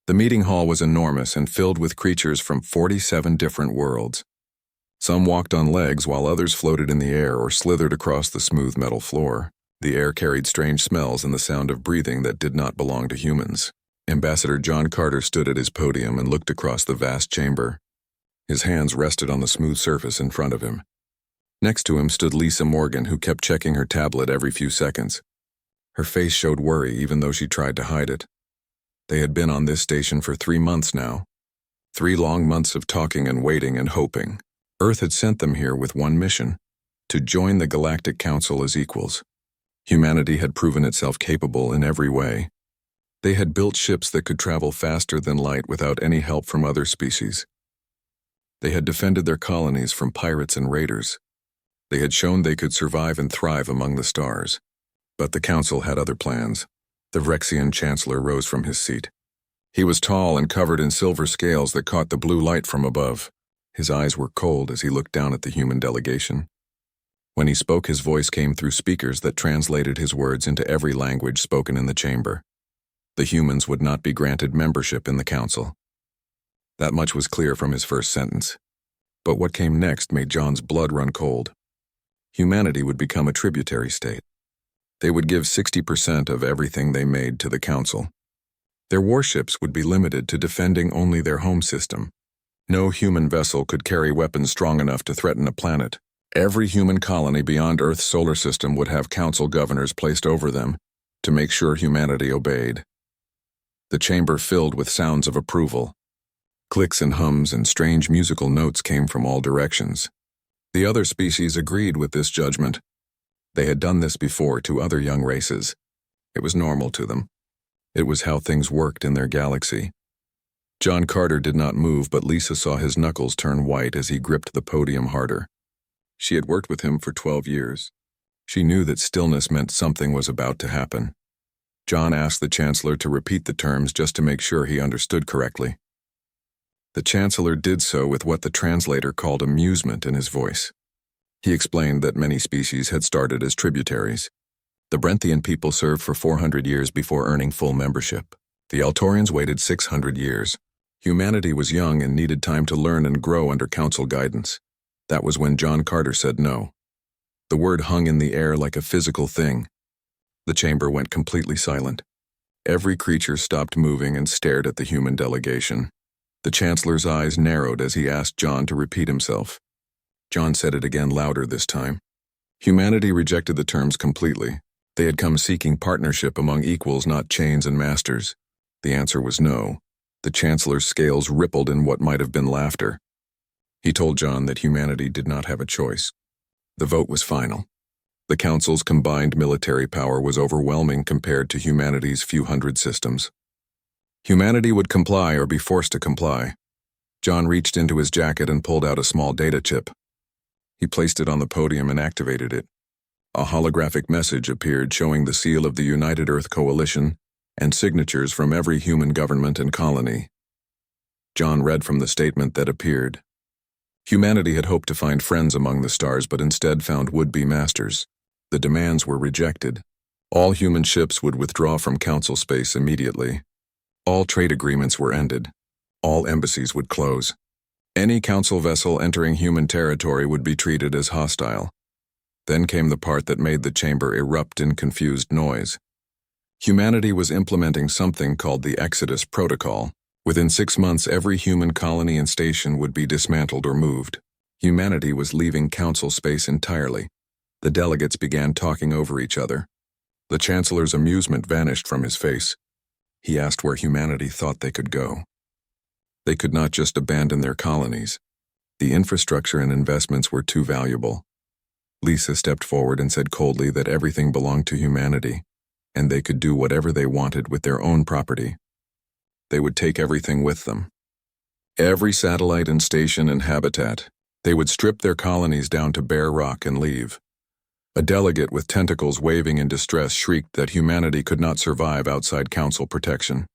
The meeting hall was enormous and filled with creatures from 47 different worlds. Some walked on legs while others floated in the air or slithered across the smooth metal floor. The air carried strange smells and the sound of breathing that did not belong to humans. Ambassador John Carter stood at his podium and looked across the vast chamber. His hands rested on the smooth surface in front of him. Next to him stood Lisa Morgan, who kept checking her tablet every few seconds. Her face showed worry even though she tried to hide it. They had been on this station for 3 months now. 3 long months of talking and waiting and hoping. Earth had sent them here with one mission: to join the Galactic Council as equals. Humanity had proven itself capable in every way. They had built ships that could travel faster than light without any help from other species. They had defended their colonies from pirates and raiders. They had shown they could survive and thrive among the stars. But the Council had other plans. The Vrexian Chancellor rose from his seat. He was tall and covered in silver scales that caught the blue light from above. His eyes were cold as he looked down at the human delegation. When he spoke, his voice came through speakers that translated his words into every language spoken in the chamber. The humans would not be granted membership in the Council. That much was clear from his first sentence. But what came next made John's blood run cold. Humanity would become a tributary state. They would give 60% of everything they made to the Council. Their warships would be limited to defending only their home system. No human vessel could carry weapons strong enough to threaten a planet. Every human colony beyond Earth's solar system would have council governors placed over them to make sure humanity obeyed. The chamber filled with sounds of approval. Clicks and hums and strange musical notes came from all directions. The other species agreed with this judgment. They had done this before to other young races. It was normal to them. It was how things worked in their galaxy. John Carter did not move, but Lisa saw his knuckles turn white as he gripped the podium harder. She had worked with him for 12 years. She knew that stillness meant something was about to happen. John asked the Chancellor to repeat the terms just to make sure he understood correctly. The Chancellor did so with what the translator called amusement in his voice. He explained that many species had started as tributaries. The Brenthian people served for 400 years before earning full membership. The Altorians waited 600 years. Humanity was young and needed time to learn and grow under Council guidance. That was when John Carter said no. The word hung in the air like a physical thing. The chamber went completely silent. Every creature stopped moving and stared at the human delegation. The Chancellor's eyes narrowed as he asked John to repeat himself. John said it again, louder this time. Humanity rejected the terms completely. They had come seeking partnership among equals, not chains and masters. The answer was no. The Chancellor's scales rippled in what might have been laughter. He told John that humanity did not have a choice. The vote was final. The Council's combined military power was overwhelming compared to humanity's few hundred systems. Humanity would comply or be forced to comply. John reached into his jacket and pulled out a small data chip. He placed it on the podium and activated it. A holographic message appeared showing the seal of the United Earth Coalition and signatures from every human government and colony. John read from the statement that appeared. Humanity had hoped to find friends among the stars, but instead found would-be masters. The demands were rejected. All human ships would withdraw from Council space immediately. All trade agreements were ended. All embassies would close. Any Council vessel entering human territory would be treated as hostile. Then came the part that made the chamber erupt in confused noise. Humanity was implementing something called the Exodus Protocol. Within 6 months, every human colony and station would be dismantled or moved. Humanity was leaving Council space entirely. The delegates began talking over each other. The Chancellor's amusement vanished from his face. He asked where humanity thought they could go. They could not just abandon their colonies. The infrastructure and investments were too valuable. Lisa stepped forward and said coldly that everything belonged to humanity, and they could do whatever they wanted with their own property. They would take everything with them. Every satellite and station and habitat. They would strip their colonies down to bare rock and leave. A delegate with tentacles waving in distress shrieked that humanity could not survive outside Council protection.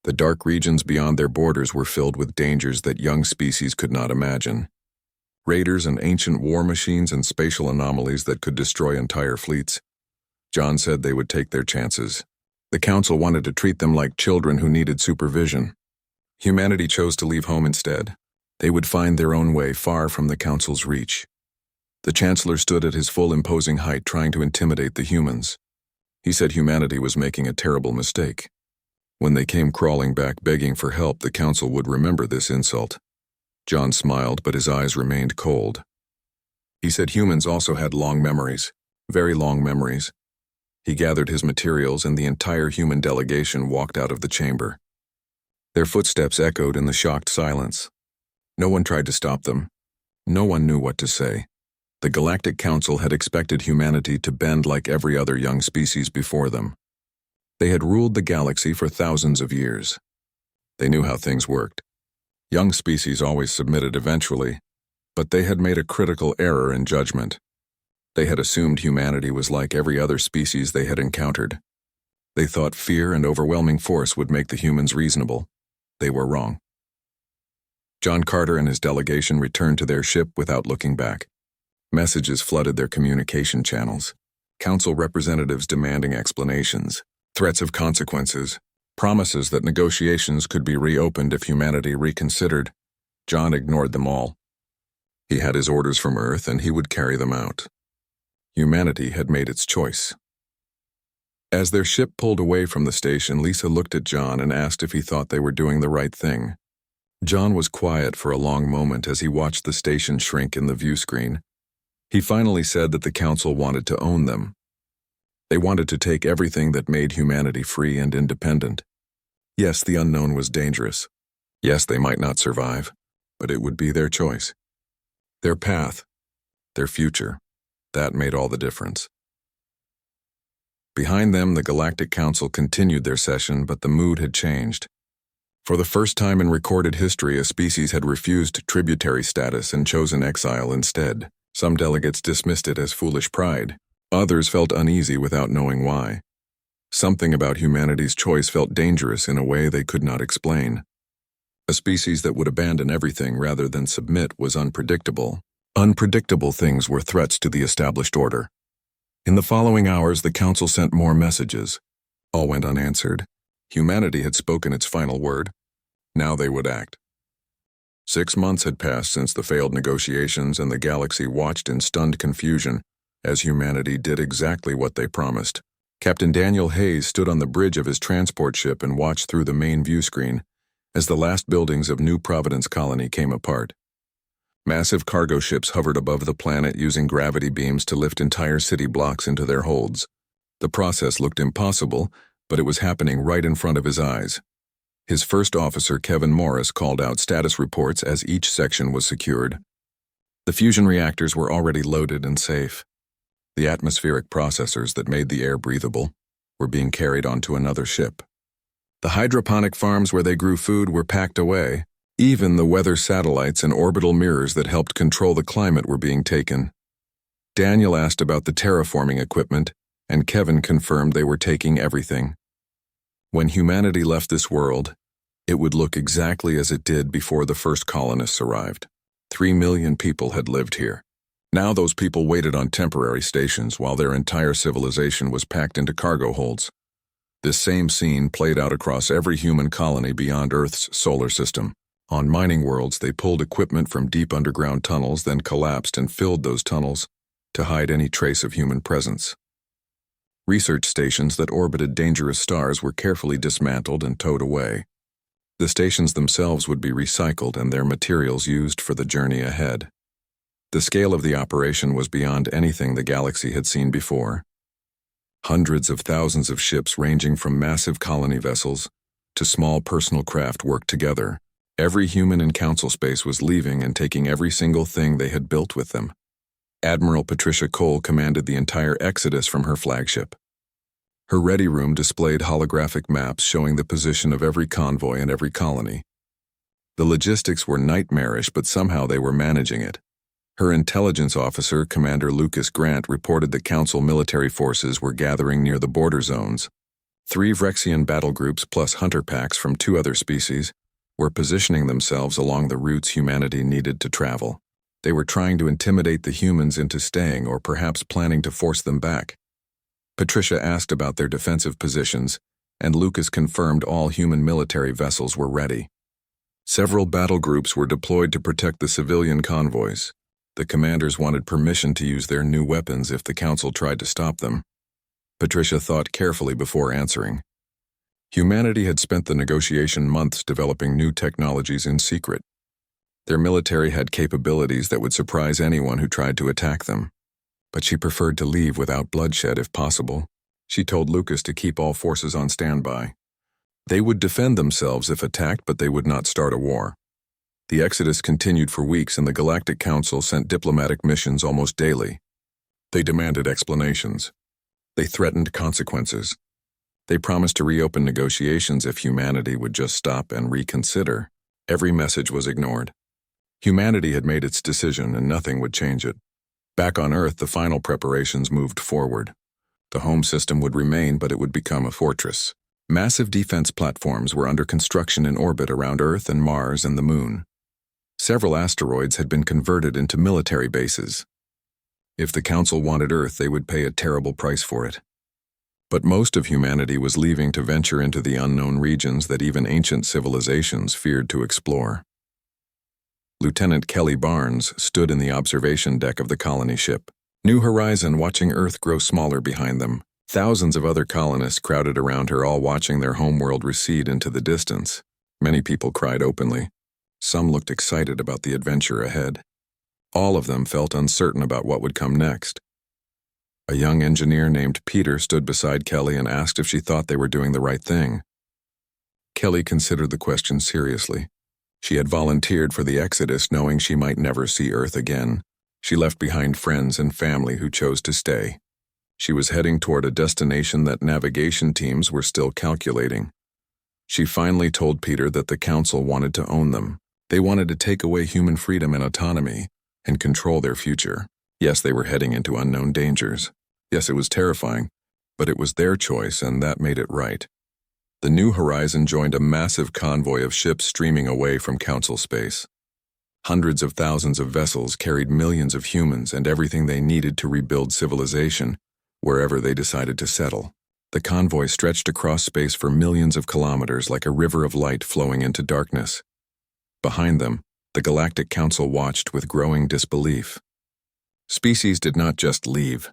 The dark regions beyond their borders were filled with dangers that young species could not imagine. Raiders and ancient war machines and spatial anomalies that could destroy entire fleets. John said they would take their chances. The council wanted to treat them like children who needed supervision. Humanity chose to leave home instead. They would find their own way far from the council's reach. The chancellor stood at his full imposing height trying to intimidate the humans. He said humanity was making a terrible mistake. When they came crawling back begging for help, the council would remember this insult. John smiled, but his eyes remained cold. He said humans also had long memories, very long memories. He gathered his materials and the entire human delegation walked out of the chamber. Their footsteps echoed in the shocked silence. No one tried to stop them. No one knew what to say. The Galactic Council had expected humanity to bend like every other young species before them. They had ruled the galaxy for thousands of years. They knew how things worked. Young species always submitted eventually, but they had made a critical error in judgment. They had assumed humanity was like every other species they had encountered. They thought fear and overwhelming force would make the humans reasonable. They were wrong. John Carter and his delegation returned to their ship without looking back. Messages flooded their communication channels. Council representatives demanding explanations, threats of consequences, promises that negotiations could be reopened if humanity reconsidered. John ignored them all. He had his orders from Earth and he would carry them out. Humanity had made its choice. As their ship pulled away from the station, Lisa looked at John and asked if he thought they were doing the right thing. John was quiet for a long moment as he watched the station shrink in the view screen. He finally said that the council wanted to own them. They wanted to take everything that made humanity free and independent. Yes, the unknown was dangerous. Yes, they might not survive, but it would be their choice. Their path, their future, that made all the difference. Behind them, the Galactic Council continued their session, but the mood had changed. For the first time in recorded history, a species had refused tributary status and chosen exile instead. Some delegates dismissed it as foolish pride. Others felt uneasy without knowing why. Something about humanity's choice felt dangerous in a way they could not explain. A species that would abandon everything rather than submit was unpredictable. Unpredictable things were threats to the established order. In the following hours, the council sent more messages. All went unanswered. Humanity had spoken its final word. Now they would act. 6 months had passed since the failed negotiations, and the galaxy watched in stunned confusion as humanity did exactly what they promised. Captain Daniel Hayes stood on the bridge of his transport ship and watched through the main view screen as the last buildings of New Providence Colony came apart. Massive cargo ships hovered above the planet using gravity beams to lift entire city blocks into their holds. The process looked impossible, but it was happening right in front of his eyes. His first officer, Kevin Morris, called out status reports as each section was secured. The fusion reactors were already loaded and safe. The atmospheric processors that made the air breathable were being carried onto another ship. The hydroponic farms where they grew food were packed away. Even the weather satellites and orbital mirrors that helped control the climate were being taken. Daniel asked about the terraforming equipment, and Kevin confirmed they were taking everything. When humanity left this world, it would look exactly as it did before the first colonists arrived. 3 million people had lived here. Now those people waited on temporary stations while their entire civilization was packed into cargo holds. This same scene played out across every human colony beyond Earth's solar system. On mining worlds, they pulled equipment from deep underground tunnels, then collapsed and filled those tunnels to hide any trace of human presence. Research stations that orbited dangerous stars were carefully dismantled and towed away. The stations themselves would be recycled and their materials used for the journey ahead. The scale of the operation was beyond anything the galaxy had seen before. Hundreds of thousands of ships ranging from massive colony vessels to small personal craft worked together. Every human in council space was leaving and taking every single thing they had built with them. Admiral Patricia Cole commanded the entire exodus from her flagship. Her ready room displayed holographic maps showing the position of every convoy and every colony. The logistics were nightmarish, but somehow they were managing it. Her intelligence officer, Commander Lucas Grant, reported that Council military forces were gathering near the border zones. 3 Vrexian battle groups plus hunter packs from 2 other species were positioning themselves along the routes humanity needed to travel. They were trying to intimidate the humans into staying or perhaps planning to force them back. Patricia asked about their defensive positions, and Lucas confirmed all human military vessels were ready. Several battle groups were deployed to protect the civilian convoys. The commanders wanted permission to use their new weapons if the Council tried to stop them. Patricia thought carefully before answering. Humanity had spent the negotiation months developing new technologies in secret. Their military had capabilities that would surprise anyone who tried to attack them. But she preferred to leave without bloodshed if possible. She told Lucas to keep all forces on standby. They would defend themselves if attacked, but they would not start a war. The exodus continued for weeks, and the Galactic Council sent diplomatic missions almost daily. They demanded explanations. They threatened consequences. They promised to reopen negotiations if humanity would just stop and reconsider. Every message was ignored. Humanity had made its decision, and nothing would change it. Back on Earth, the final preparations moved forward. The home system would remain, but it would become a fortress. Massive defense platforms were under construction in orbit around Earth and Mars and the Moon. Several asteroids had been converted into military bases. If the Council wanted Earth, they would pay a terrible price for it. But most of humanity was leaving to venture into the unknown regions that even ancient civilizations feared to explore. Lieutenant Kelly Barnes stood in the observation deck of the colony ship. New Horizon watching Earth grow smaller behind them. Thousands of other colonists crowded around her, all watching their homeworld recede into the distance. Many people cried openly. Some looked excited about the adventure ahead. All of them felt uncertain about what would come next. A young engineer named Peter stood beside Kelly and asked if she thought they were doing the right thing. Kelly considered the question seriously. She had volunteered for the exodus knowing she might never see Earth again. She left behind friends and family who chose to stay. She was heading toward a destination that navigation teams were still calculating. She finally told Peter that the Council wanted to own them. They wanted to take away human freedom and autonomy and control their future. Yes, they were heading into unknown dangers. Yes, it was terrifying, but it was their choice, and that made it right. The New Horizon joined a massive convoy of ships streaming away from Council space. Hundreds of thousands of vessels carried millions of humans and everything they needed to rebuild civilization, wherever they decided to settle. The convoy stretched across space for millions of kilometers like a river of light flowing into darkness. Behind them, the Galactic Council watched with growing disbelief. Species did not just leave.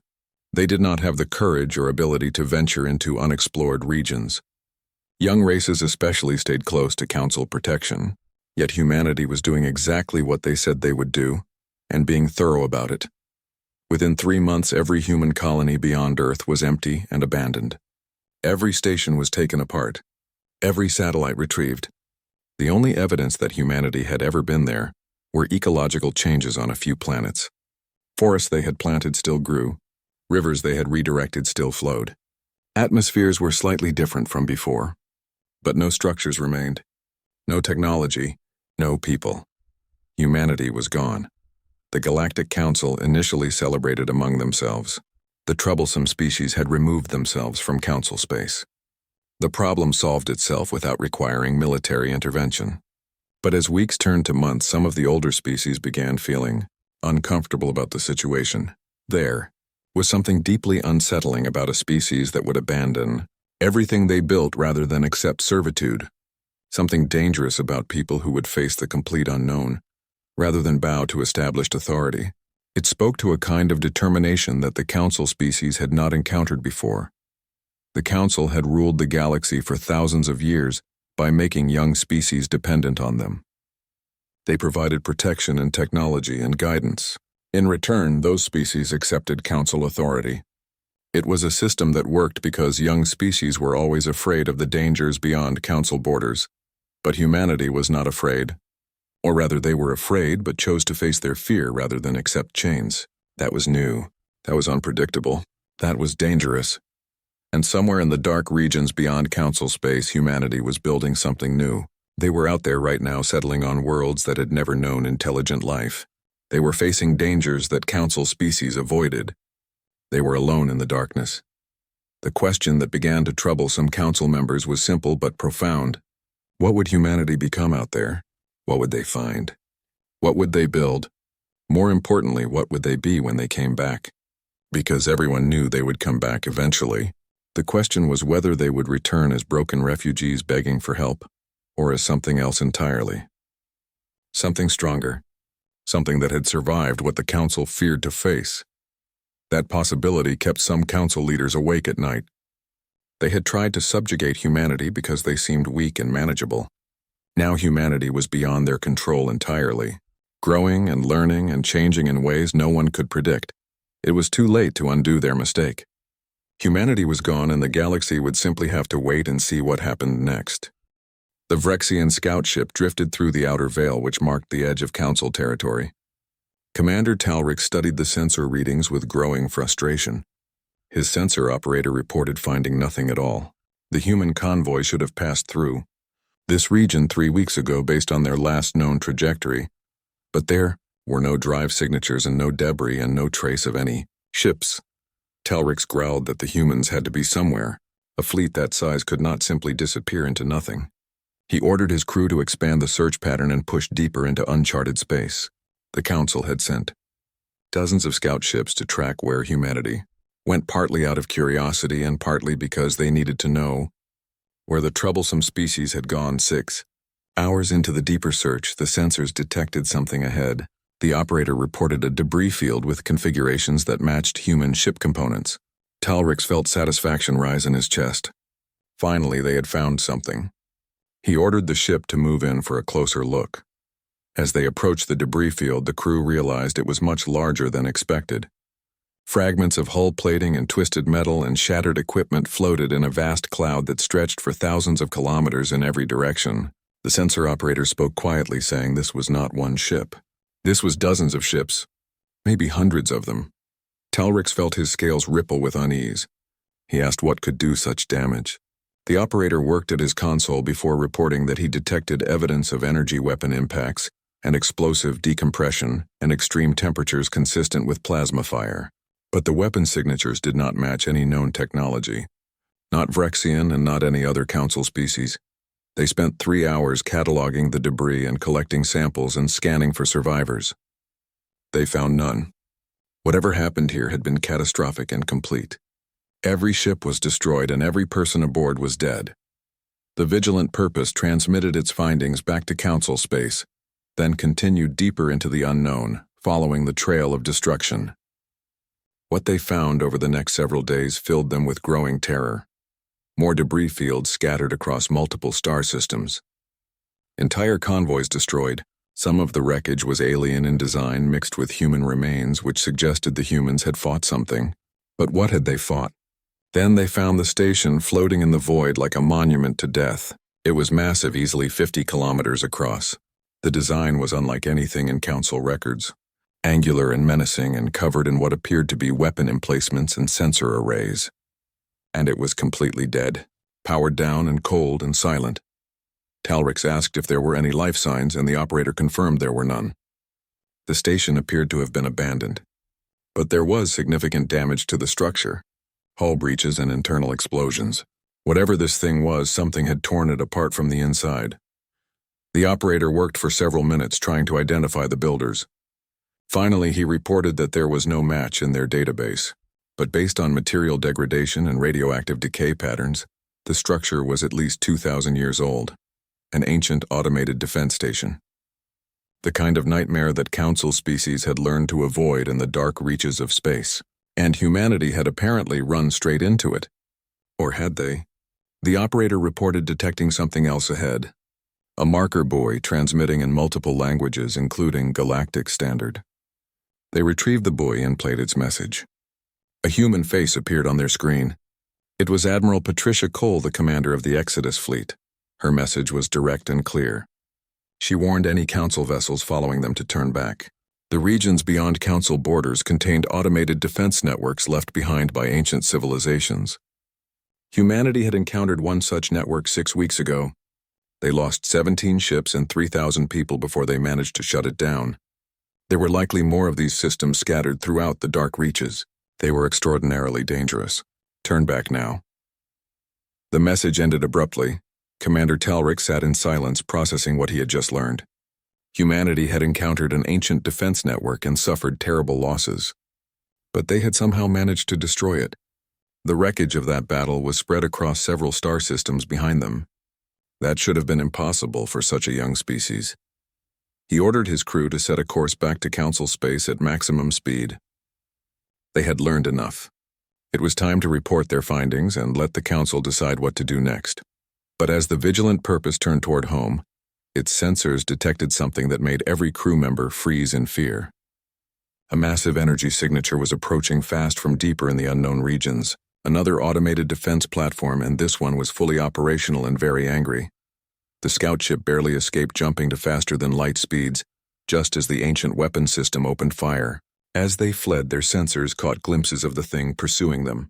They did not have the courage or ability to venture into unexplored regions. Young races especially stayed close to Council protection, yet humanity was doing exactly what they said they would do, and being thorough about it. Within 3 months, every human colony beyond Earth was empty and abandoned. Every station was taken apart, every satellite retrieved. The only evidence that humanity had ever been there were ecological changes on a few planets. Forests they had planted still grew, rivers they had redirected still flowed. Atmospheres were slightly different from before, but no structures remained. No technology, no people. Humanity was gone. The Galactic Council initially celebrated among themselves. The troublesome species had removed themselves from Council space. The problem solved itself without requiring military intervention. But as weeks turned to months, some of the older species began feeling uncomfortable about the situation. There was something deeply unsettling about a species that would abandon everything they built rather than accept servitude. Something dangerous about people who would face the complete unknown, rather than bow to established authority. It spoke to a kind of determination that the Council species had not encountered before. The Council had ruled the galaxy for thousands of years by making young species dependent on them. They provided protection and technology and guidance. In return, those species accepted Council authority. It was a system that worked because young species were always afraid of the dangers beyond Council borders. But humanity was not afraid. Or rather, they were afraid but chose to face their fear rather than accept chains. That was new. That was unpredictable. That was dangerous. And somewhere in the dark regions beyond Council space, humanity was building something new. They were out there right now settling on worlds that had never known intelligent life. They were facing dangers that Council species avoided. They were alone in the darkness. The question that began to trouble some Council members was simple but profound. What would humanity become out there? What would they find? What would they build? More importantly, what would they be when they came back? Because everyone knew they would come back eventually. The question was whether they would return as broken refugees begging for help, or as something else entirely. Something stronger, something that had survived what the Council feared to face. That possibility kept some Council leaders awake at night. They had tried to subjugate humanity because they seemed weak and manageable. Now humanity was beyond their control entirely, growing and learning and changing in ways no one could predict. It was too late to undo their mistake. Humanity was gone and the galaxy would simply have to wait and see what happened next. The Vrexian scout ship drifted through the outer veil which marked the edge of Council territory. Commander Talric studied the sensor readings with growing frustration. His sensor operator reported finding nothing at all. The human convoy should have passed through this region 3 weeks ago based on their last known trajectory, but there were no drive signatures and no debris and no trace of any ships. Talrix growled that the humans had to be somewhere. A fleet that size could not simply disappear into nothing. He ordered his crew to expand the search pattern and push deeper into uncharted space. The Council had sent dozens of scout ships to track where humanity went, partly out of curiosity and partly because they needed to know where the troublesome species had gone. 6 hours into the deeper search, the sensors detected something ahead. The operator reported a debris field with configurations that matched human ship components. Talrix felt satisfaction rise in his chest. Finally, they had found something. He ordered the ship to move in for a closer look. As they approached the debris field, the crew realized it was much larger than expected. Fragments of hull plating and twisted metal and shattered equipment floated in a vast cloud that stretched for thousands of kilometers in every direction. The sensor operator spoke quietly, saying this was not one ship. This was dozens of ships, maybe hundreds of them. Talrix felt his scales ripple with unease. He asked what could do such damage. The operator worked at his console before reporting that he detected evidence of energy weapon impacts and explosive decompression and extreme temperatures consistent with plasma fire. But the weapon signatures did not match any known technology. Not Vrexian and not any other Council species. They spent 3 hours cataloging the debris and collecting samples and scanning for survivors. They found none. Whatever happened here had been catastrophic and complete. Every ship was destroyed and every person aboard was dead. The Vigilant Purpose transmitted its findings back to Council space, then continued deeper into the unknown, following the trail of destruction. What they found over the next several days filled them with growing terror. More debris fields scattered across multiple star systems. Entire convoys destroyed. Some of the wreckage was alien in design mixed with human remains, which suggested the humans had fought something. But what had they fought? Then they found the station floating in the void like a monument to death. It was massive, easily 50 kilometers across. The design was unlike anything in Council records. Angular and menacing and covered in what appeared to be weapon emplacements and sensor arrays. And it was completely dead, powered down and cold and silent. Talrix asked if there were any life signs and the operator confirmed there were none. The station appeared to have been abandoned. But there was significant damage to the structure. Hull breaches and internal explosions. Whatever this thing was, something had torn it apart from the inside. The operator worked for several minutes trying to identify the builders. Finally, he reported that there was no match in their database, but based on material degradation and radioactive decay patterns, the structure was at least 2,000 years old, an ancient automated defense station. The kind of nightmare that Council species had learned to avoid in the dark reaches of space, and humanity had apparently run straight into it. Or had they? The operator reported detecting something else ahead. A marker buoy transmitting in multiple languages, including Galactic Standard. They retrieved the buoy and played its message. A human face appeared on their screen. It was Admiral Patricia Cole, the commander of the Exodus fleet. Her message was direct and clear. She warned any Council vessels following them to turn back. The regions beyond Council borders contained automated defense networks left behind by ancient civilizations. Humanity had encountered one such network 6 weeks ago. They lost 17 ships and 3,000 people before they managed to shut it down. There were likely more of these systems scattered throughout the dark reaches. They were extraordinarily dangerous. Turn back now. The message ended abruptly. Commander Talrix sat in silence, processing what he had just learned. Humanity had encountered an ancient defense network and suffered terrible losses. But they had somehow managed to destroy it. The wreckage of that battle was spread across several star systems behind them. That should have been impossible for such a young species. He ordered his crew to set a course back to Council space at maximum speed. They had learned enough. It was time to report their findings and let the Council decide what to do next. But as the Vigilant Purpose turned toward home, its sensors detected something that made every crew member freeze in fear. A massive energy signature was approaching fast from deeper in the unknown regions. Another automated defense platform, and this one was fully operational and very angry. The scout ship barely escaped jumping to faster than light speeds, just as the ancient weapon system opened fire. As they fled, their sensors caught glimpses of the thing pursuing them.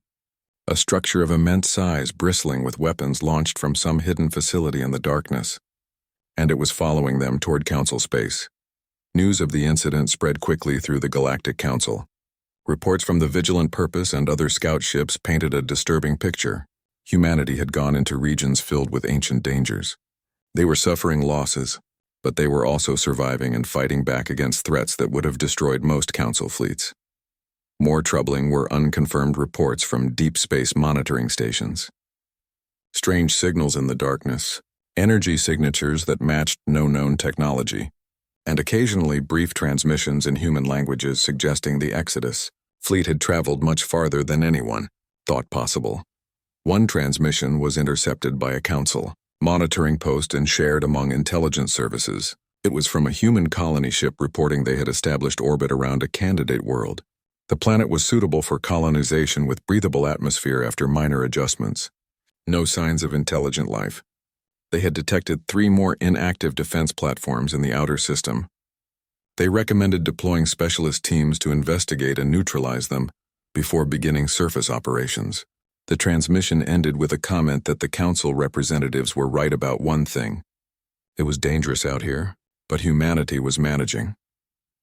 A structure of immense size bristling with weapons launched from some hidden facility in the darkness. And it was following them toward Council space. News of the incident spread quickly through the Galactic Council. Reports from the Vigilant Purpose and other scout ships painted a disturbing picture. Humanity had gone into regions filled with ancient dangers. They were suffering losses, but they were also surviving and fighting back against threats that would have destroyed most Council fleets. More troubling were unconfirmed reports from deep space monitoring stations. Strange signals in the darkness, energy signatures that matched no known technology, and occasionally brief transmissions in human languages suggesting the Exodus fleet had traveled much farther than anyone thought possible. One transmission was intercepted by a Council monitoring post and shared among intelligence services. It was from a human colony ship reporting they had established orbit around a candidate world. The planet was suitable for colonization with breathable atmosphere after minor adjustments. No signs of intelligent life. They had detected 3 more inactive defense platforms in the outer system. They recommended deploying specialist teams to investigate and neutralize them before beginning surface operations. The transmission ended with a comment that the Council representatives were right about one thing. It was dangerous out here, but humanity was managing.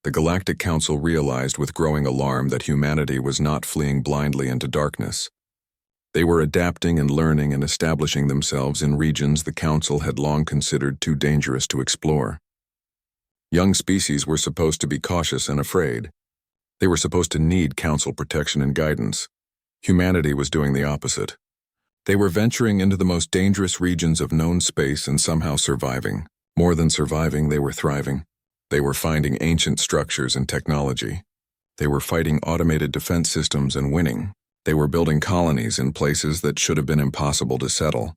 The Galactic Council realized with growing alarm that humanity was not fleeing blindly into darkness. They were adapting and learning and establishing themselves in regions the Council had long considered too dangerous to explore. Young species were supposed to be cautious and afraid. They were supposed to need Council protection and guidance. Humanity was doing the opposite. They were venturing into the most dangerous regions of known space and somehow surviving. More than surviving, they were thriving. They were finding ancient structures and technology. They were fighting automated defense systems and winning. They were building colonies in places that should have been impossible to settle.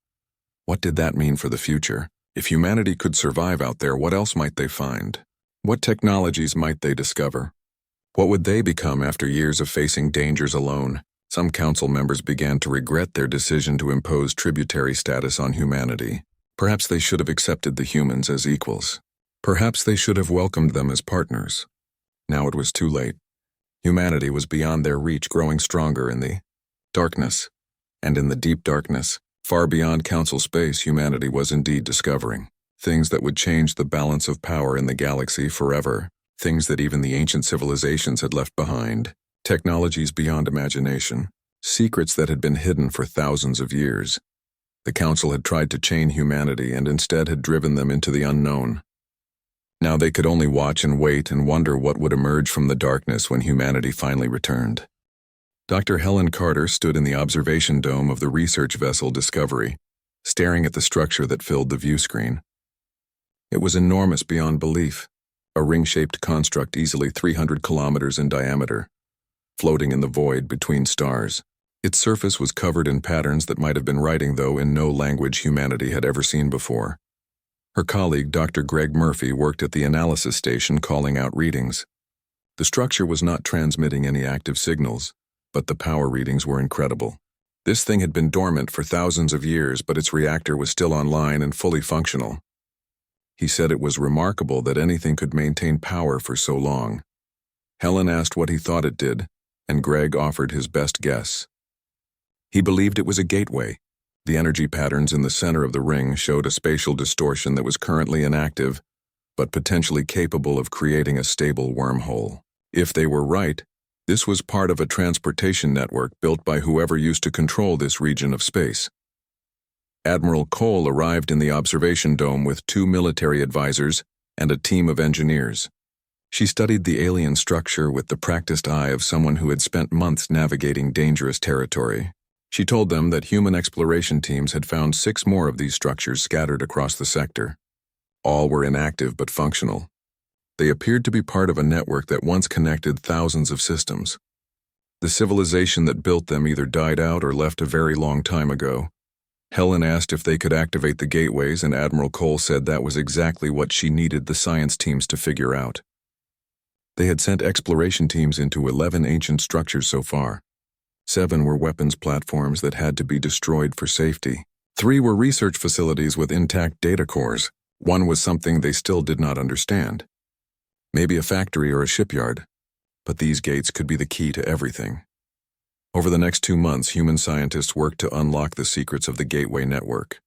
What did that mean for the future? If humanity could survive out there, what else might they find? What technologies might they discover? What would they become after years of facing dangers alone? Some Council members began to regret their decision to impose tributary status on humanity. Perhaps they should have accepted the humans as equals. Perhaps they should have welcomed them as partners. Now it was too late. Humanity was beyond their reach, growing stronger in the darkness. And in the deep darkness, far beyond Council space, humanity was indeed discovering things that would change the balance of power in the galaxy forever, things that even the ancient civilizations had left behind, technologies beyond imagination, secrets that had been hidden for thousands of years. The Council had tried to chain humanity and instead had driven them into the unknown. Now they could only watch and wait and wonder what would emerge from the darkness when humanity finally returned. Dr. Helen Carter stood in the observation dome of the research vessel Discovery, staring at the structure that filled the view screen. It was enormous beyond belief, a ring-shaped construct easily 300 kilometers in diameter, floating in the void between stars. Its surface was covered in patterns that might have been writing, though in no language humanity had ever seen before. Her colleague, Dr. Greg Murphy, worked at the analysis station calling out readings. The structure was not transmitting any active signals, but the power readings were incredible. This thing had been dormant for thousands of years, but its reactor was still online and fully functional. He said it was remarkable that anything could maintain power for so long. Helen asked what he thought it did, and Greg offered his best guess. He believed it was a gateway. The energy patterns in the center of the ring showed a spatial distortion that was currently inactive, but potentially capable of creating a stable wormhole. If they were right, this was part of a transportation network built by whoever used to control this region of space. Admiral Cole arrived in the observation dome with 2 military advisors and a team of engineers. She studied the alien structure with the practiced eye of someone who had spent months navigating dangerous territory. She told them that human exploration teams had found 6 more of these structures scattered across the sector. All were inactive but functional. They appeared to be part of a network that once connected thousands of systems. The civilization that built them either died out or left a very long time ago. Helen asked if they could activate the gateways, and Admiral Cole said that was exactly what she needed the science teams to figure out. They had sent exploration teams into 11 ancient structures so far. 7 were weapons platforms that had to be destroyed for safety. 3 were research facilities with intact data cores. 1 was something they still did not understand. Maybe a factory or a shipyard. But these gates could be the key to everything. Over the next 2 months, human scientists worked to unlock the secrets of the Gateway Network.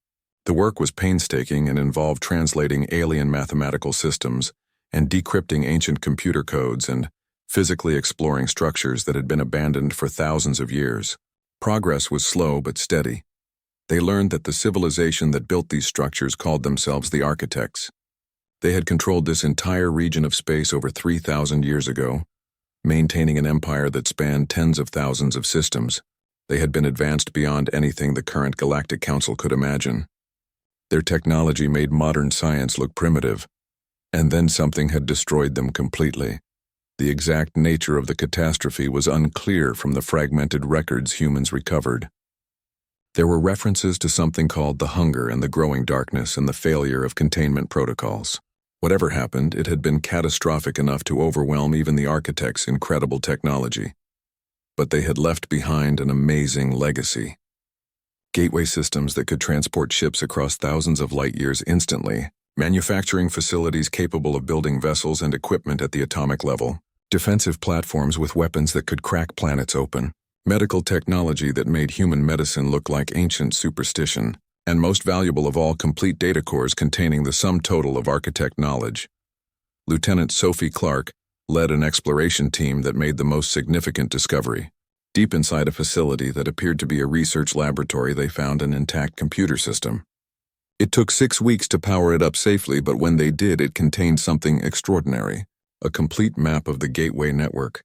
The work was painstaking and involved translating alien mathematical systems and decrypting ancient computer codes and physically exploring structures that had been abandoned for thousands of years. Progress was slow but steady. They learned that the civilization that built these structures called themselves the Architects. They had controlled this entire region of space over 3,000 years ago, maintaining an empire that spanned tens of thousands of systems. They had been advanced beyond anything the current Galactic Council could imagine. Their technology made modern science look primitive, and then something had destroyed them completely. The exact nature of the catastrophe was unclear from the fragmented records humans recovered. There were references to something called the hunger and the growing darkness and the failure of containment protocols. Whatever happened, it had been catastrophic enough to overwhelm even the Architects' incredible technology. But they had left behind an amazing legacy. Gateway systems that could transport ships across thousands of light years instantly, manufacturing facilities capable of building vessels and equipment at the atomic level, defensive platforms with weapons that could crack planets open, medical technology that made human medicine look like ancient superstition, and most valuable of all, complete data cores containing the sum total of architect knowledge. Lieutenant Sophie Clark led an exploration team that made the most significant discovery. Deep inside a facility that appeared to be a research laboratory, they found an intact computer system. It took 6 weeks to power it up safely, but when they did, it contained something extraordinary. A complete map of the Gateway Network.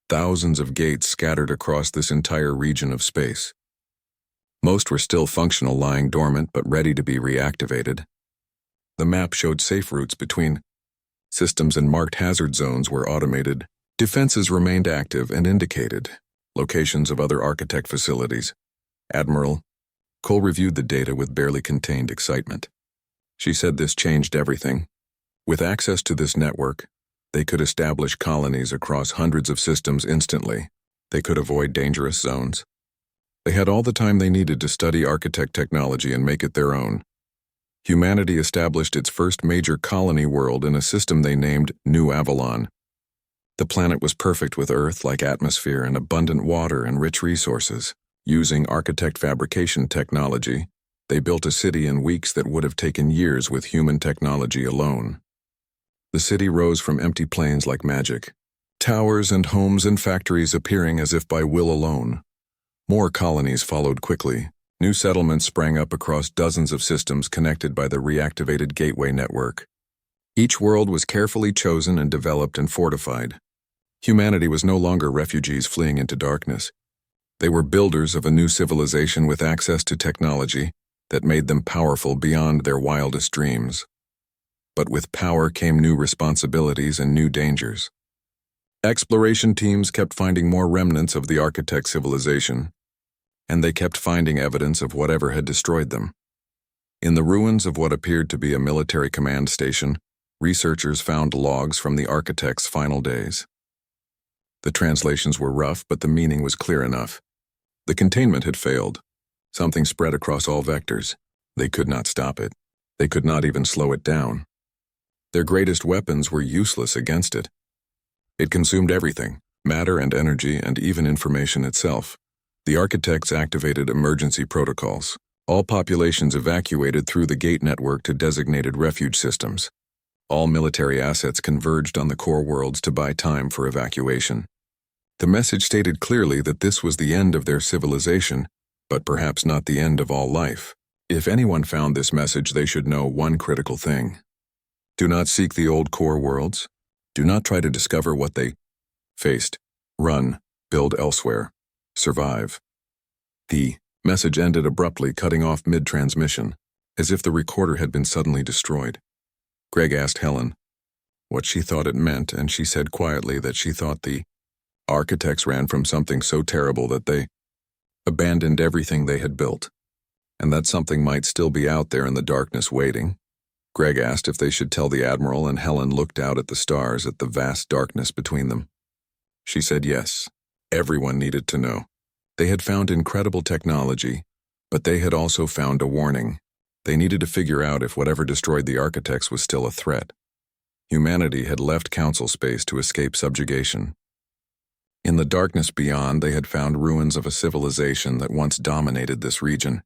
Thousands of gates scattered across this entire region of space. Most were still functional, lying dormant but ready to be reactivated. The map showed safe routes between systems, and marked hazard zones were automated. Defenses remained active and indicated locations of other Architect facilities. Admiral Cole reviewed the data with barely contained excitement. She said this changed everything. With access to this network, they could establish colonies across hundreds of systems instantly. They could avoid dangerous zones. They had all the time they needed to study Architect technology and make it their own. Humanity established its first major colony world in a system they named New Avalon. The planet was perfect, with Earth-like atmosphere and abundant water and rich resources. Using Architect fabrication technology, they built a city in weeks that would have taken years with human technology alone. The city rose from empty plains like magic, towers and homes and factories appearing as if by will alone. More colonies followed quickly. New settlements sprang up across dozens of systems connected by the reactivated Gateway Network. Each world was carefully chosen and developed and fortified. Humanity was no longer refugees fleeing into darkness. They were builders of a new civilization with access to technology that made them powerful beyond their wildest dreams. But with power came new responsibilities and new dangers. Exploration teams kept finding more remnants of the Architect civilization, and they kept finding evidence of whatever had destroyed them. In the ruins of what appeared to be a military command station, researchers found logs from the Architect's final days. The translations were rough, but the meaning was clear enough. The containment had failed. Something spread across all vectors. They could not stop it. They could not even slow it down. Their greatest weapons were useless against it. It consumed everything, matter and energy, and even information itself. The Architects activated emergency protocols. All populations evacuated through the gate network to designated refuge systems. All military assets converged on the core worlds to buy time for evacuation. The message stated clearly that this was the end of their civilization, but perhaps not the end of all life. If anyone found this message, they should know one critical thing. Do not seek the old core worlds. Do not try to discover what they faced. Run, build elsewhere, survive. The Message ended abruptly, cutting off mid-transmission, as if the recorder had been suddenly destroyed. Greg asked Helen what she thought it meant, and she said quietly that she thought the architects ran from something so terrible that they abandoned everything they had built, and that something might still be out there in the darkness waiting. Greg asked if they should tell the Admiral, and Helen looked out at the stars, at the vast darkness between them. She said yes. Everyone needed to know. They had found incredible technology, but they had also found a warning. They needed to figure out if whatever destroyed the architects was still a threat. Humanity had left Council space to escape subjugation. In the darkness beyond, they had found ruins of a civilization that once dominated this region.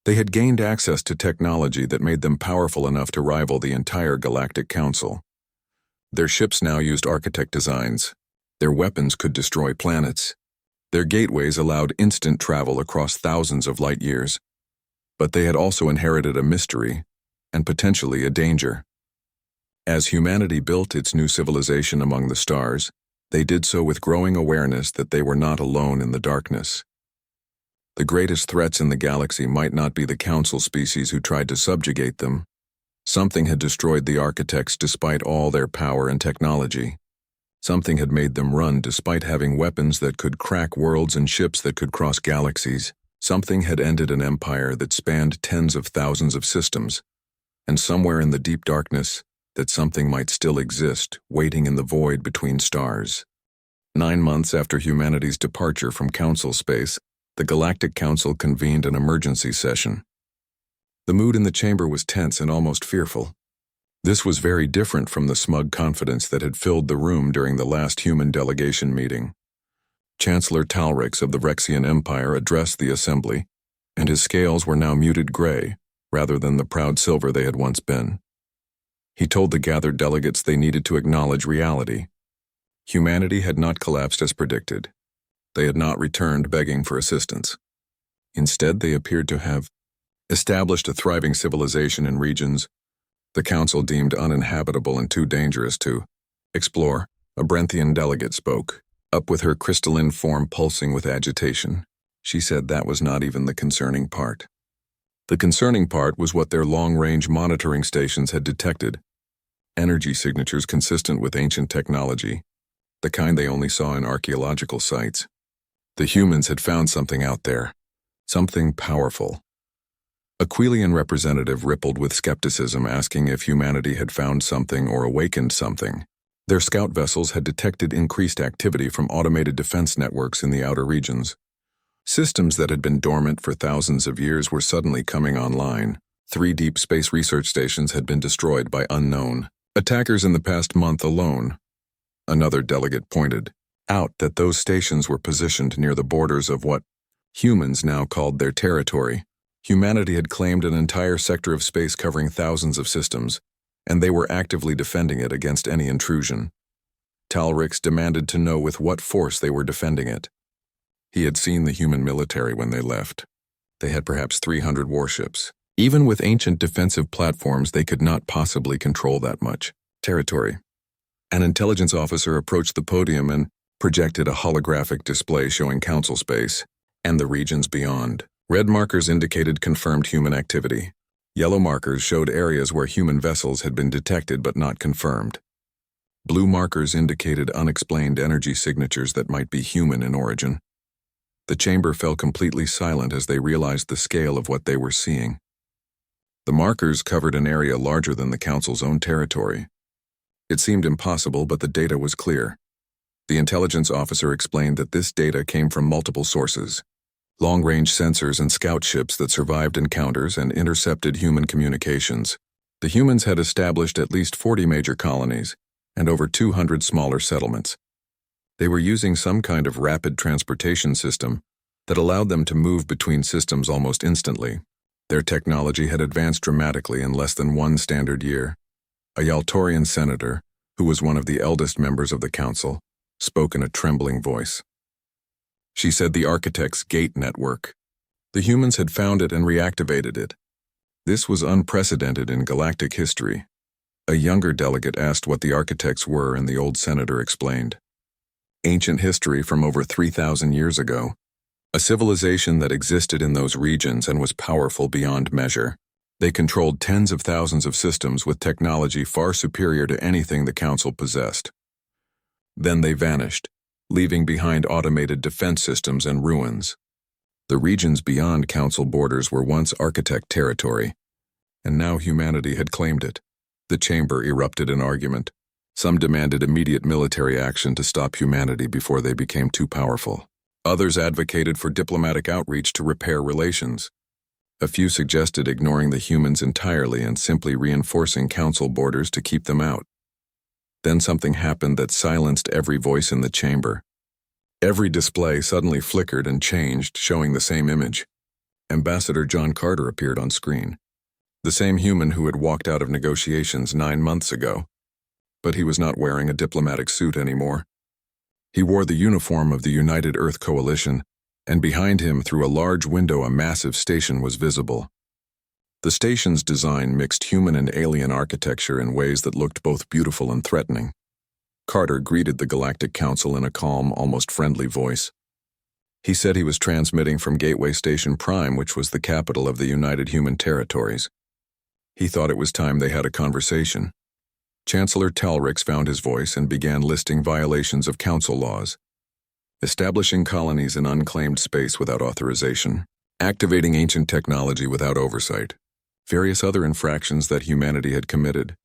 They had gained access to technology that made them powerful enough to rival the entire Galactic Council. Their ships now used architect designs. Their weapons could destroy planets. Their gateways allowed instant travel across thousands of light years. But they had also inherited a mystery, and potentially a danger. As humanity built its new civilization among the stars, they did so with growing awareness that they were not alone in the darkness. The greatest threats in the galaxy might not be the Council species who tried to subjugate them. Something had destroyed the architects despite all their power and technology. Something had made them run despite having weapons that could crack worlds and ships that could cross galaxies. Something had ended an empire that spanned tens of thousands of systems. And somewhere in the deep darkness, that something might still exist, waiting in the void between stars. 9 months after humanity's departure from Council space, the Galactic Council convened an emergency session. The mood in the chamber was tense and almost fearful. This was very different from the smug confidence that had filled the room during the last human delegation meeting. Chancellor Talrix of the Rexian Empire addressed the assembly, and his scales were now muted gray, rather than the proud silver they had once been. He told the gathered delegates they needed to acknowledge reality. Humanity had not collapsed as predicted. They had not returned begging for assistance. Instead, they appeared to have established a thriving civilization in regions the Council deemed uninhabitable and too dangerous to explore. A Brenthian delegate spoke, up with her crystalline form pulsing with agitation. She said that was not even the concerning part. The concerning part was what their long-range monitoring stations had detected. Energy signatures consistent with ancient technology, the kind they only saw in archaeological sites. The humans had found something out there, something powerful. A Quilian representative rippled with skepticism, asking if humanity had found something or awakened something. Their scout vessels had detected increased activity from automated defense networks in the outer regions. Systems that had been dormant for thousands of years were suddenly coming online. 3 deep space research stations had been destroyed by unknown attackers in the past month alone. Another delegate pointed out that those stations were positioned near the borders of what humans now called their territory. Humanity had claimed an entire sector of space covering thousands of systems, and they were actively defending it against any intrusion. Talrix demanded to know with what force they were defending it. He had seen the human military when they left. They had perhaps 300 warships. Even with ancient defensive platforms, they could not possibly control that much territory. An intelligence officer approached the podium and projected a holographic display showing Council space and the regions beyond. Red markers indicated confirmed human activity. Yellow markers showed areas where human vessels had been detected but not confirmed. Blue markers indicated unexplained energy signatures that might be human in origin. The chamber fell completely silent as they realized the scale of what they were seeing. The markers covered an area larger than the Council's own territory. It seemed impossible, but the data was clear. The intelligence officer explained that this data came from multiple sources: long-range sensors and scout ships that survived encounters and intercepted human communications. The humans had established at least 40 major colonies and over 200 smaller settlements. They were using some kind of rapid transportation system that allowed them to move between systems almost instantly. Their technology had advanced dramatically in less than 1 standard year. A Yaltorian senator, who was one of the eldest members of the Council, spoke in a trembling voice. She said the Architect's Gate Network. The humans had found it and reactivated it. This was unprecedented in galactic history. A younger delegate asked what the Architects were, and the old senator explained. Ancient history from over 3,000 years ago. A civilization that existed in those regions and was powerful beyond measure. They controlled tens of thousands of systems with technology far superior to anything the Council possessed. Then they vanished, leaving behind automated defense systems and ruins. The regions beyond Council borders were once architect territory, and now humanity had claimed it. The chamber erupted in argument. Some demanded immediate military action to stop humanity before they became too powerful. Others advocated for diplomatic outreach to repair relations. A few suggested ignoring the humans entirely and simply reinforcing Council borders to keep them out. Then something happened that silenced every voice in the chamber. Every display suddenly flickered and changed, showing the same image. Ambassador John Carter appeared on screen. The same human who had walked out of negotiations 9 months ago. But he was not wearing a diplomatic suit anymore. He wore the uniform of the United Earth Coalition, and behind him, through a large window, a massive station was visible. The station's design mixed human and alien architecture in ways that looked both beautiful and threatening. Carter greeted the Galactic Council in a calm, almost friendly voice. He said he was transmitting from Gateway Station Prime, which was the capital of the United Human Territories. He thought it was time they had a conversation. Chancellor Talrix found his voice and began listing violations of Council laws. Establishing colonies in unclaimed space without authorization, activating ancient technology without oversight, various other infractions that humanity had committed.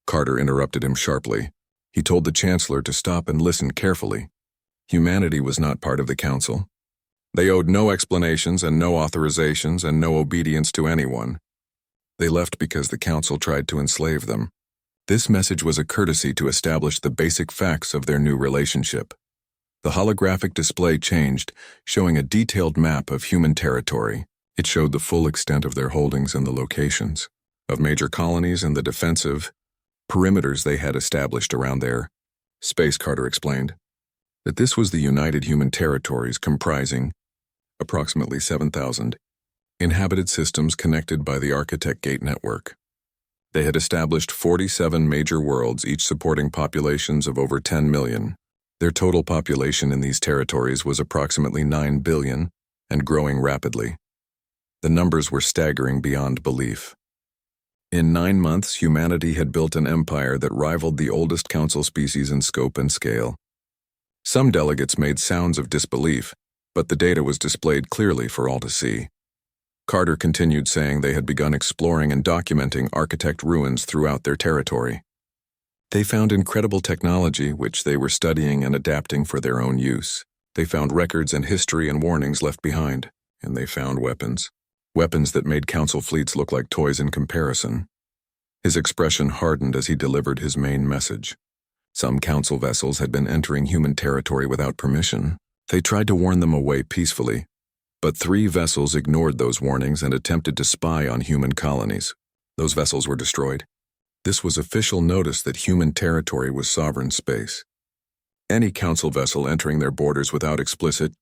Carter interrupted him sharply. He told the Chancellor to stop and listen carefully. Humanity was not part of the Council. They owed no explanations and no authorizations and no obedience to anyone. They left because the Council tried to enslave them. This message was a courtesy to establish the basic facts of their new relationship. The holographic display changed, showing a detailed map of human territory. It showed the full extent of their holdings and the locations of major colonies and the defensive perimeters they had established around their space. Carter explained that this was the United Human Territories, comprising approximately 7,000 inhabited systems connected by the Architect Gate network. They had established 47 major worlds, each supporting populations of over 10 million. Their total population in these territories was approximately 9 billion and growing rapidly. The numbers were staggering beyond belief. In 9 months, humanity had built an empire that rivaled the oldest Council species in scope and scale. Some delegates made sounds of disbelief, but the data was displayed clearly for all to see. Carter continued, saying they had begun exploring and documenting architect ruins throughout their territory. They found incredible technology which they were studying and adapting for their own use. They found records and history and warnings left behind, and they found weapons. Weapons that made Council fleets look like toys in comparison. His expression hardened as he delivered his main message. Some Council vessels had been entering human territory without permission. They tried to warn them away peacefully, but 3 vessels ignored those warnings and attempted to spy on human colonies. Those vessels were destroyed. This was official notice that human territory was sovereign space. Any Council vessel entering their borders without explicit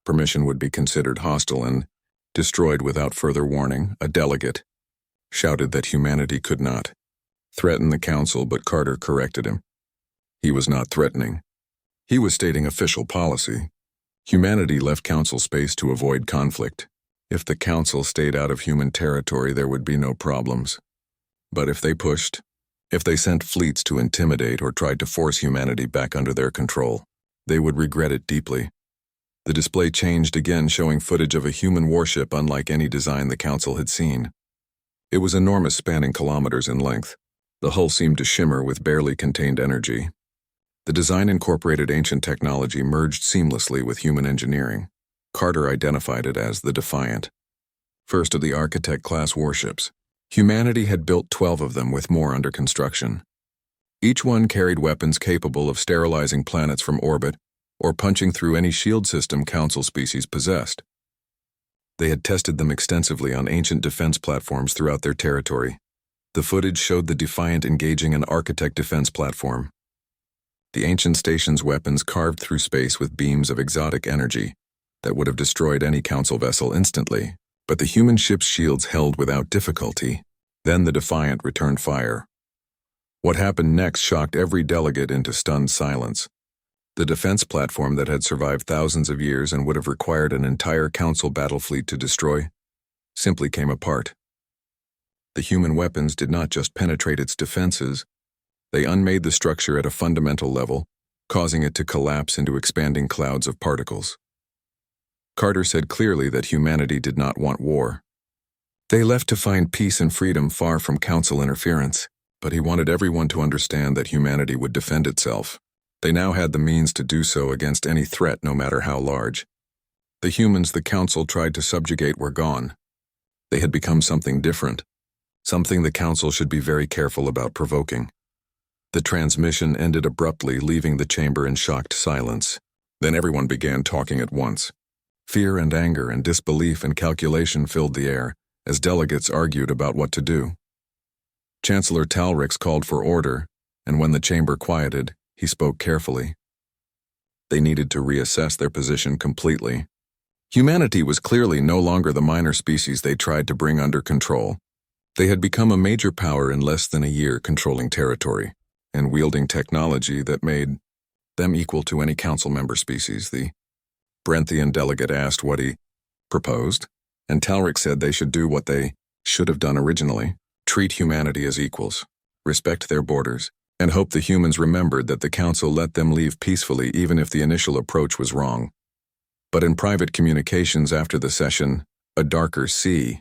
permission would be considered hostile and destroyed without further warning. A delegate shouted that humanity could not threaten the Council, but Carter corrected him. He was not threatening. He was stating official policy. Humanity left Council space to avoid conflict. If the Council stayed out of human territory, there would be no problems. But if they sent fleets to intimidate or tried to force humanity back under their control, they would regret it deeply. The display changed again, showing footage of a human warship unlike any design the Council had seen. It was enormous, spanning kilometers in length. The hull seemed to shimmer with barely contained energy. The design incorporated ancient technology merged seamlessly with human engineering. Carter identified it as the Defiant, first of the Architect-class warships. Humanity had built 12 of them, with more under construction. Each one carried weapons capable of sterilizing planets from orbit or punching through any shield system Council species possessed. They had tested them extensively on ancient defense platforms throughout their territory. The footage showed the Defiant engaging an Architect defense platform. The ancient station's weapons carved through space with beams of exotic energy that would have destroyed any Council vessel instantly, but the human ship's shields held without difficulty. Then the Defiant returned fire. What happened next shocked every delegate into stunned silence. The defense platform that had survived thousands of years and would have required an entire council battle fleet to destroy simply came apart. The human weapons did not just penetrate its defenses, they unmade the structure at a fundamental level, causing it to collapse into expanding clouds of particles. Carter said clearly that humanity did not want war. They left to find peace and freedom far from council interference, but he wanted everyone to understand that humanity would defend itself. They now had the means to do so against any threat, no matter how large. The humans the council tried to subjugate were gone. They had become something different, something the council should be very careful about provoking. The transmission ended abruptly, leaving the chamber in shocked silence. Then everyone began talking at once. Fear and anger and disbelief and calculation filled the air as delegates argued about what to do. Chancellor Talrix called for order, and when the chamber quieted, he spoke carefully. They needed to reassess their position completely. Humanity was clearly no longer the minor species they tried to bring under control. They had become a major power in less than a year, controlling territory and wielding technology that made them equal to any council member species. The Brenthian delegate asked what he proposed, and Talrix said they should do what they should have done originally: treat humanity as equals, respect their borders, and hope the humans remembered that the council let them leave peacefully even if the initial approach was wrong. But in private communications after the session, a darker sea